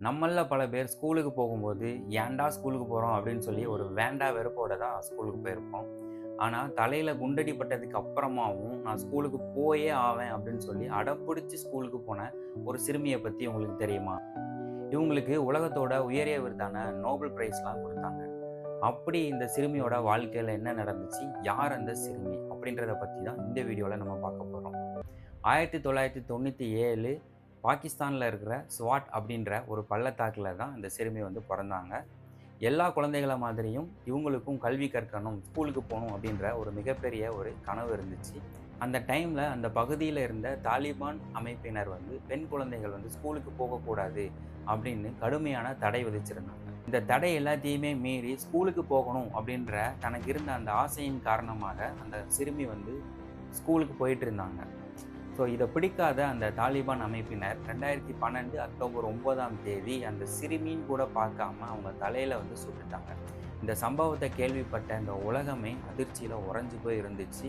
நம்மள பல பேர் ஸ்கூலுக்கு போகும்போது ஏன்டா ஸ்கூலுக்கு போகிறோம் அப்படின்னு சொல்லி ஒரு வேண்டா வெறுப்போட தான் ஸ்கூலுக்கு போயிருப்போம். ஆனால் தலையில் குண்டடிப்பட்டதுக்கு அப்புறமாவும் நான் ஸ்கூலுக்கு போயே ஆவேன் அப்படின்னு சொல்லி அடம்பிடிச்சு ஸ்கூலுக்கு போன ஒரு சிறுமியை பற்றி உங்களுக்கு தெரியுமா? இவங்களுக்கு உலகத்தோட உயரிய விருதான நோபல் பிரைஸ்லாம் கொடுத்தாங்க. அப்படி இந்த சிறுமியோட வாழ்க்கையில் என்ன நடந்துச்சு, யார் அந்த சிறுமி அப்படின்றத பற்றி தான் இந்த வீடியோவில் நம்ம பார்க்க போகிறோம். 1997 பாகிஸ்தானில் இருக்கிற ஸ்வாட் அப்படின்ற ஒரு பள்ளத்தாக்கில் தான் இந்த சிறுமி பிறந்தாங்க. எல்லா குழந்தைகள மாதிரியும் இவங்களுக்கும் கல்வி கற்கணும், ஸ்கூலுக்கு போகணும் அப்படின்ற ஒரு மிகப்பெரிய ஒரு கனவு இருந்துச்சு. அந்த டைமில் அந்த பகுதியில் இருந்த தாலிபான் அமைப்பினர் பெண் குழந்தைகள் ஸ்கூலுக்கு போகக்கூடாது அப்படின்னு கடுமையான தடை விதிச்சிருந்தாங்க. இந்த தடை எல்லாத்தையுமே மீறி ஸ்கூலுக்கு போகணும் அப்படின்ற தனக்கு இருந்த அந்த ஆசையின் காரணமாக அந்த சிறுமி ஸ்கூலுக்கு போயிட்டு இருந்தாங்க. ஸோ இதை பிடிக்காத அந்த தாலிபான் அமைப்பினர் 2012 அக்டோபர் 9 அந்த சிறுமின்னு கூட பார்க்காம அவங்க தலையில் சுட்டுட்டாங்க. இந்த சம்பவத்தை கேள்விப்பட்ட இந்த உலகமே அதிர்ச்சியில் உறைஞ்சி போய் இருந்துச்சு.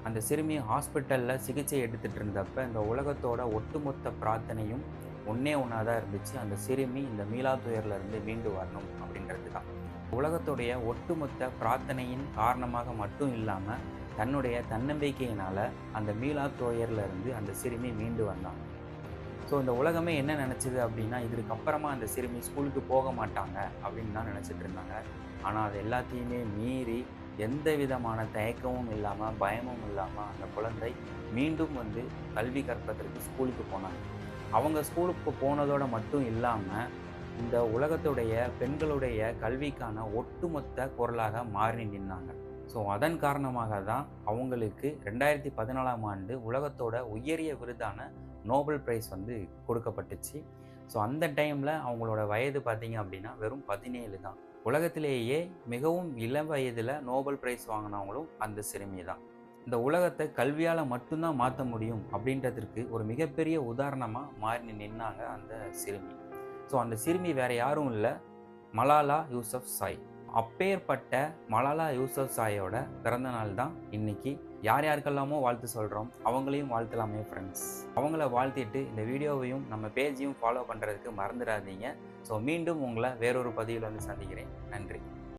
அந்த சிறுமி ஹாஸ்பிட்டலில் சிகிச்சை எடுத்துகிட்டு இருந்தப்ப இந்த உலகத்தோட ஒட்டுமொத்த பிரார்த்தனையும் ஒன்றா தான் இருந்துச்சு. அந்த சிறுமி இந்த மீளா துயர்லேருந்து மீண்டு வரணும் அப்படின்றது தான். உலகத்துடைய ஒட்டுமொத்த பிரார்த்தனையின் காரணமாக மட்டும் இல்லாமல் தன்னுடைய தன்னம்பிக்கையினால் அந்த மீளா துயர்லேருந்து அந்த சிறுமி மீண்டு வந்தாங்க. ஸோ இந்த உலகமே என்ன நினச்சிது அப்படின்னா, இதுக்கப்புறமா அந்த சிறுமி ஸ்கூலுக்கு போக மாட்டாங்க அப்படின்னு தான் நினச்சிட்டு இருந்தாங்க. ஆனால் அது எல்லாத்தையுமே மீறி எந்த விதமான தயக்கமும் இல்லாமல், பயமும் இல்லாமல் அந்த குழந்தை மீண்டும் கல்வி கற்பதற்கு ஸ்கூலுக்கு போனாங்க. அவங்க ஸ்கூலுக்கு போனதோடு மட்டும் இல்லாமல் இந்த உலகத்துடைய பெண்களுடைய கல்விக்கான ஒட்டுமொத்த குரலாக மாறி நின்னாங்க. ஸோ அதன் காரணமாக தான் அவங்களுக்கு 2014 உலகத்தோட உயரிய விருதான நோபல் பிரைஸ் கொடுக்கப்பட்டுச்சு. ஸோ அந்த டைமில் அவங்களோட வயது பார்த்திங்க அப்படின்னா வெறும் 17 தான். உலகத்திலேயே மிகவும் இளம் வயதில் நோபல் பிரைஸ் வாங்கினவங்களும் அந்த சிறுமி தான். இந்த உலகத்தை கல்வியால் மட்டும்தான் மாற்ற முடியும் அப்படின்றதுக்கு ஒரு மிகப்பெரிய உதாரணமாக மாறி நின்னாங்க அந்த சிறுமி. ஸோ அந்த சிறுமி வேறு யாரும் இல்லை, மலாலா யூசப்சாய். அப்பேற்பட்ட மலாலா யூசப்சாயோட பிறந்த நாள் தான் இன்னைக்கு. யார் யாருக்கெல்லாமோ வாழ்த்து சொல்கிறோம், அவங்களையும் வாழ்த்தலாமே ஃப்ரெண்ட்ஸ். அவங்கள வாழ்த்திட்டு இந்த வீடியோவையும் நம்ம பேஜையும் ஃபாலோ பண்ணுறதுக்கு மறந்துடாதீங்க. ஸோ மீண்டும் உங்களை வேறொரு பதிவில் சந்திக்கிறேன். நன்றி.